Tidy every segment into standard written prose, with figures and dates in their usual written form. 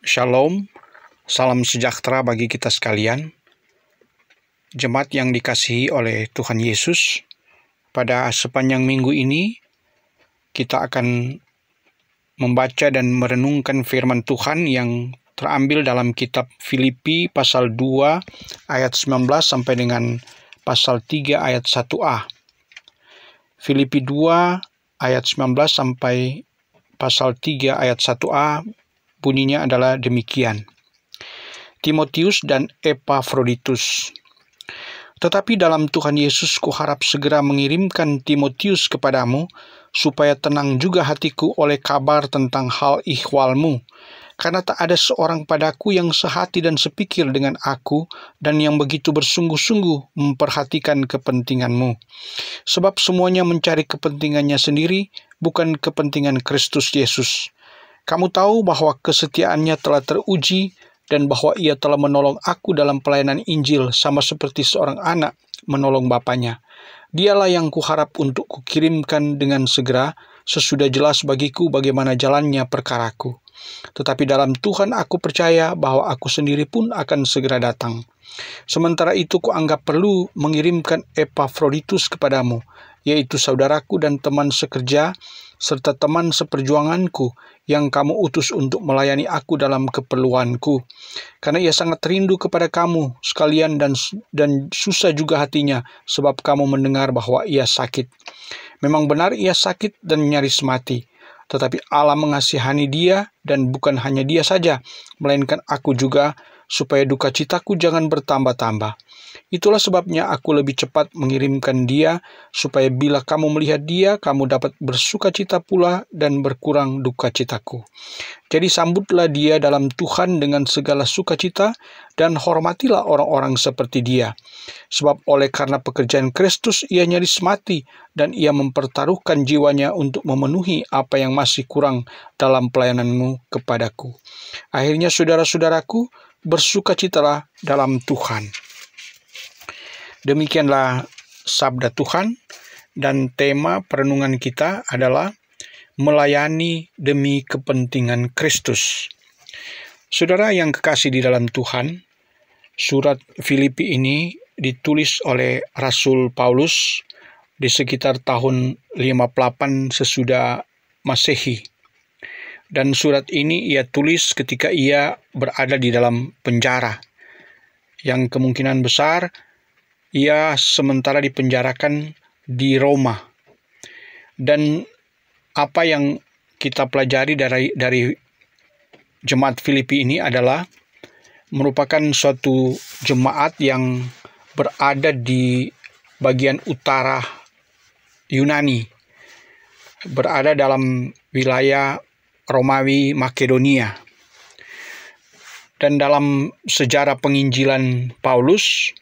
Shalom, salam sejahtera bagi kita sekalian. Jemaat yang dikasihi oleh Tuhan Yesus, pada sepanjang minggu ini kita akan membaca dan merenungkan firman Tuhan yang terambil dalam kitab Filipi pasal 2 ayat 19 sampai dengan pasal 3 ayat 1a. Filipi 2 ayat 19 sampai pasal 3 ayat 1a bunyinya adalah demikian. Timotius dan Epafroditus. Tetapi dalam Tuhan Yesus kuharap segera mengirimkan Timotius kepadamu, supaya tenang juga hatiku oleh kabar tentang hal ihwalmu, karena tak ada seorang padaku yang sehati dan sepikir dengan aku, dan yang begitu bersungguh-sungguh memperhatikan kepentinganmu. Sebab semuanya mencari kepentingannya sendiri, bukan kepentingan Kristus Yesus. Kamu tahu bahwa kesetiaannya telah teruji, dan bahwa ia telah menolong aku dalam pelayanan Injil sama seperti seorang anak menolong bapaknya. Dialah yang kuharap untuk kukirimkan dengan segera, sesudah jelas bagiku bagaimana jalannya perkaraku. Tetapi dalam Tuhan aku percaya bahwa aku sendiri pun akan segera datang. Sementara itu kuanggap perlu mengirimkan Epafroditus kepadamu, yaitu saudaraku dan teman sekerja, serta teman seperjuanganku yang kamu utus untuk melayani aku dalam keperluanku. Karena ia sangat rindu kepada kamu sekalian dan susah juga hatinya, sebab kamu mendengar bahwa ia sakit. Memang benar ia sakit dan nyaris mati. Tetapi Allah mengasihani dia, dan bukan hanya dia saja, melainkan aku juga, supaya duka citaku jangan bertambah-tambah. Itulah sebabnya aku lebih cepat mengirimkan dia, supaya bila kamu melihat dia, kamu dapat bersuka cita pula dan berkurang duka citaku. Jadi sambutlah dia dalam Tuhan dengan segala sukacita, dan hormatilah orang-orang seperti dia. Sebab oleh karena pekerjaan Kristus ia nyaris mati, dan ia mempertaruhkan jiwanya untuk memenuhi apa yang masih kurang dalam pelayananmu kepadaku. Akhirnya saudara-saudaraku, bersukacitalah dalam Tuhan. Demikianlah sabda Tuhan, dan tema perenungan kita adalah melayani demi kepentingan Kristus. Saudara yang kekasih di dalam Tuhan, surat Filipi ini ditulis oleh Rasul Paulus di sekitar tahun 58 sesudah Masehi. Dan surat ini ia tulis ketika ia berada di dalam penjara, yang kemungkinan besar ia sementara dipenjarakan di Roma. Dan apa yang kita pelajari dari jemaat Filipi ini adalah merupakan suatu jemaat yang berada di bagian utara Yunani, berada dalam wilayah Romawi Makedonia. Dan dalam sejarah penginjilan Paulus,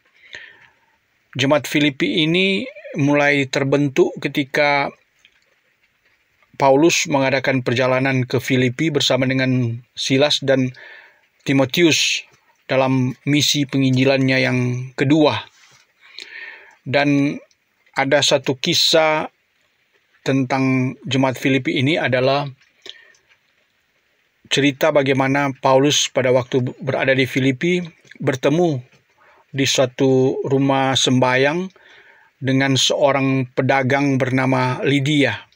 jemaat Filipi ini mulai terbentuk ketika Paulus mengadakan perjalanan ke Filipi bersama dengan Silas dan Timotius dalam misi penginjilannya yang kedua. Dan ada satu kisah tentang jemaat Filipi ini adalah cerita bagaimana Paulus pada waktu berada di Filipi bertemu di suatu rumah sembahyang dengan seorang pedagang bernama Lydia.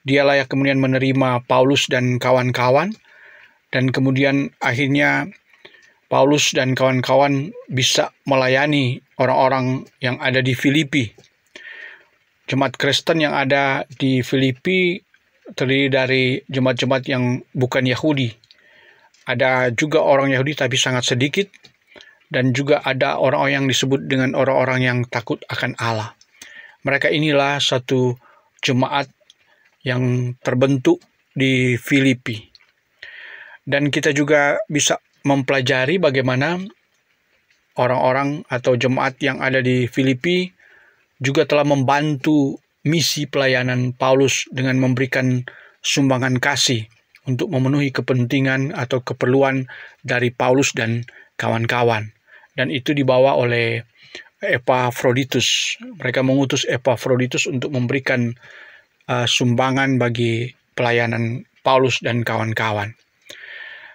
Dialah yang kemudian menerima Paulus dan kawan-kawan, dan kemudian akhirnya Paulus dan kawan-kawan bisa melayani orang-orang yang ada di Filipi. Jemaat Kristen yang ada di Filipi terdiri dari jemaat-jemaat yang bukan Yahudi. Ada juga orang Yahudi tapi sangat sedikit, dan juga ada orang-orang yang disebut dengan orang-orang yang takut akan Allah. Mereka inilah satu jemaat yang terbentuk di Filipi. Dan kita juga bisa mempelajari bagaimana orang-orang atau jemaat yang ada di Filipi juga telah membantu misi pelayanan Paulus dengan memberikan sumbangan kasih untuk memenuhi kepentingan atau keperluan dari Paulus dan kawan-kawan. Dan itu dibawa oleh Epafroditus. Mereka mengutus Epafroditus untuk memberikan sumbangan bagi pelayanan Paulus dan kawan-kawan.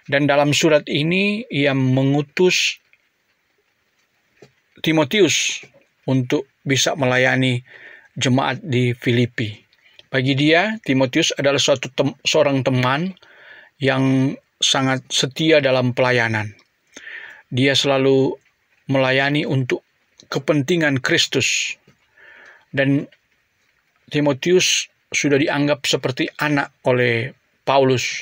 Dan dalam surat ini ia mengutus Timotius untuk bisa melayani jemaat di Filipi. Bagi dia, Timotius adalah seorang teman yang sangat setia dalam pelayanan. Dia selalu melayani untuk kepentingan Kristus. Dan Timotius sudah dianggap seperti anak oleh Paulus,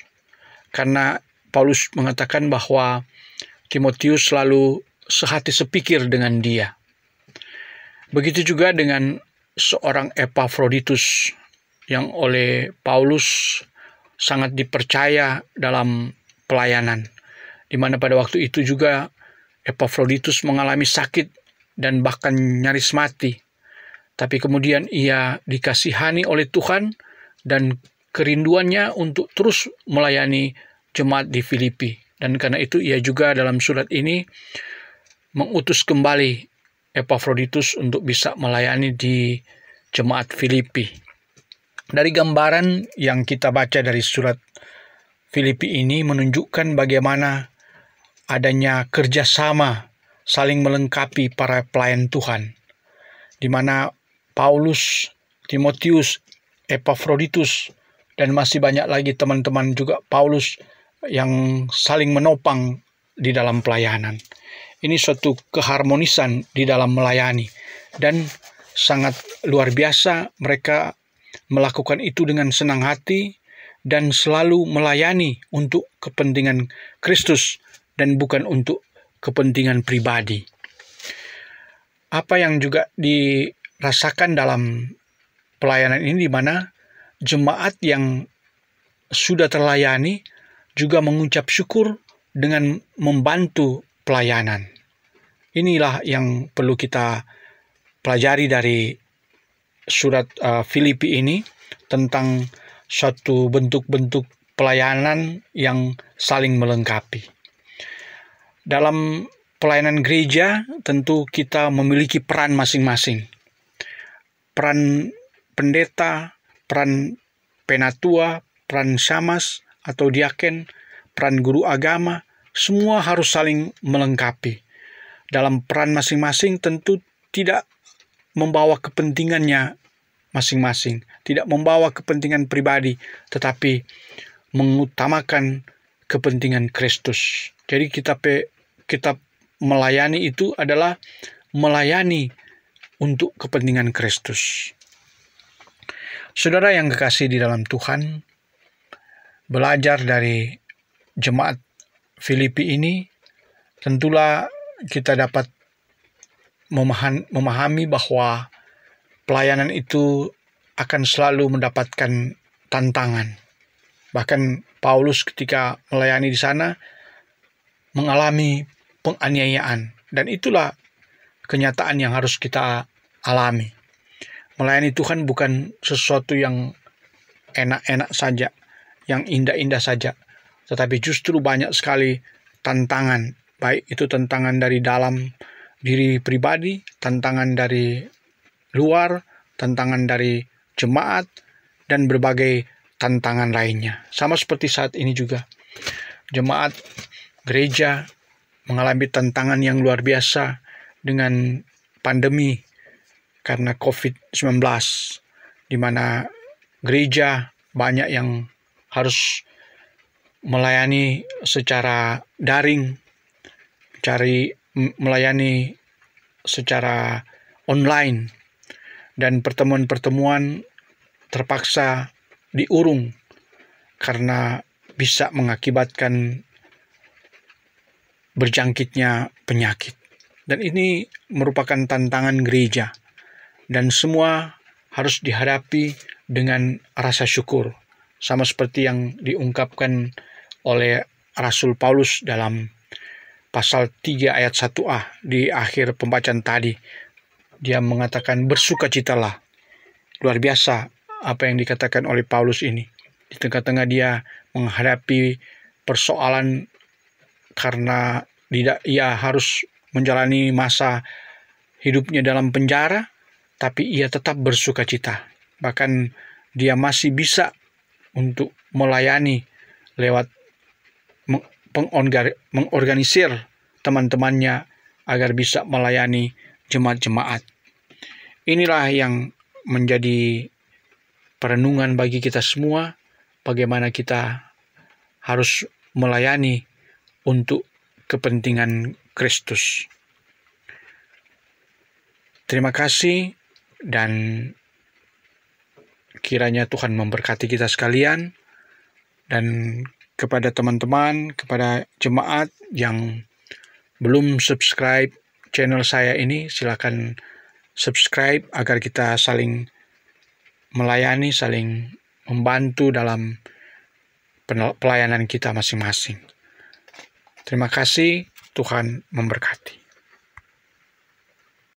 karena Paulus mengatakan bahwa Timotius selalu sehati sepikir dengan dia. Begitu juga dengan seorang Epafroditus yang oleh Paulus sangat dipercaya dalam pelayanan, di mana pada waktu itu juga Epafroditus mengalami sakit dan bahkan nyaris mati. Tapi kemudian ia dikasihani oleh Tuhan dan kerinduannya untuk terus melayani jemaat di Filipi. Dan karena itu ia juga dalam surat ini mengutus kembali Epafroditus untuk bisa melayani di jemaat Filipi. Dari gambaran yang kita baca dari surat Filipi ini menunjukkan bagaimana adanya kerjasama saling melengkapi para pelayan Tuhan, di mana Paulus, Timotius, Epafroditus, dan masih banyak lagi teman-teman juga Paulus yang saling menopang di dalam pelayanan. Ini suatu keharmonisan di dalam melayani, dan sangat luar biasa mereka melakukan itu dengan senang hati dan selalu melayani untuk kepentingan Kristus dan bukan untuk kepentingan pribadi. Apa yang juga dirasakan dalam pelayanan ini, di mana jemaat yang sudah terlayani juga mengucap syukur dengan membantu pelayanan. Inilah yang perlu kita pelajari dari surat Filipi ini, tentang suatu bentuk-bentuk pelayanan yang saling melengkapi. Dalam pelayanan gereja tentu kita memiliki peran masing-masing. Peran pendeta, peran penatua, peran syamas atau diaken, peran guru agama, semua harus saling melengkapi. Dalam peran masing-masing tentu tidak membawa kepentingannya masing-masing, tidak membawa kepentingan pribadi, tetapi mengutamakan kepentingan Kristus. Jadi kita melayani itu adalah melayani untuk kepentingan Kristus. Saudara yang kekasih di dalam Tuhan, belajar dari jemaat Filipi ini, tentulah kita dapat memahami bahwa pelayanan itu akan selalu mendapatkan tantangan. Bahkan Paulus ketika melayani di sana mengalami penganiayaan, dan itulah kenyataan yang harus kita alami. Melayani Tuhan bukan sesuatu yang enak-enak saja, yang indah-indah saja, tetapi justru banyak sekali tantangan, baik itu tantangan dari dalam diri pribadi, tantangan dari luar, tantangan dari jemaat, dan berbagai tantangan lainnya. Sama seperti saat ini juga, jemaat gereja mengalami tantangan yang luar biasa dengan pandemi karena COVID-19, di mana gereja banyak yang harus melayani secara daring, melayani secara online, dan pertemuan-pertemuan terpaksa diurung karena bisa mengakibatkan berjangkitnya penyakit. Dan ini merupakan tantangan gereja, dan semua harus dihadapi dengan rasa syukur, sama seperti yang diungkapkan oleh Rasul Paulus dalam pasal 3 ayat 1a di akhir pembacaan tadi. Dia mengatakan bersukacitalah. Luar biasa apa yang dikatakan oleh Paulus ini. Di tengah-tengah dia menghadapi persoalan karena ia harus menjalani masa hidupnya dalam penjara, tapi ia tetap bersukacita. Bahkan dia masih bisa untuk melayani lewat mengorganisir teman-temannya agar bisa melayani jemaat-jemaat. Inilah yang menjadi perenungan bagi kita semua, bagaimana kita harus melayani untuk kepentingan Kristus. Terima kasih, dan kiranya Tuhan memberkati kita sekalian. Dan kepada teman-teman, kepada jemaat yang belum subscribe channel saya ini, silakan subscribe agar kita saling melayani, saling membantu dalam pelayanan kita masing-masing. Terima kasih, Tuhan memberkati.